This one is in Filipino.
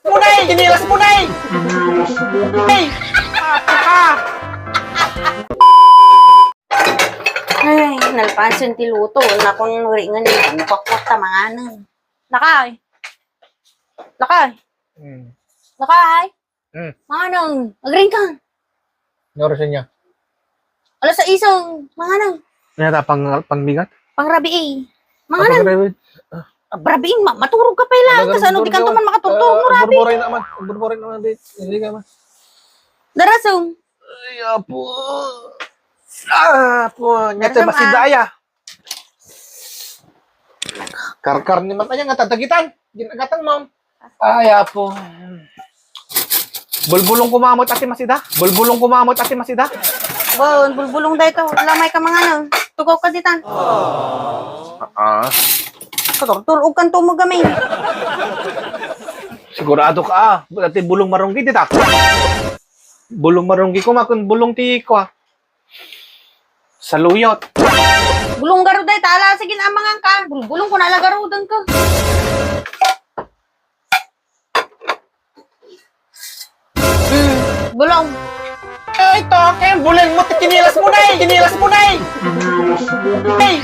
Munay! Kinilas munay! Hey! Ay, nalpansin ti luto. Nakong ringan yung pakwat tamanganan. Lakay! Lakay! Lakay! Manganang! Agring ka! Norosin niya. Alas sa isang! Manganang! Nata pangbigat? Pangrabi eh. Manganang! Brabiing, maturog ka pa ilang. Kasi ano, di ka naman makatutulog mo, Rabi. Burburin naman, babe. Hindi ka man. Darasong. Ay, apo. Apo. Nyata masidaya. Karkar ni matanya nga tatagitan. Ginagatang mo. Ay, apo. Bulbulong kumamot ati masida. Bulbulong kumamot ati masida. Bon, bulbulong da ito. Lamay ka mga ano. Tugaw ka ditan. Turog kan tumugami. Sigurado ka. Dati bulong marunggi dita. Bulong marunggi ko makon bulong ti ko. Saluyot. Bulong garo da tala sige na amangan ka. Bulbulong ko na lagaro dan ka. Bulong. Ito, kaya buleng mo, kinilas mo na eh! Kinilas mo na eh! Hey!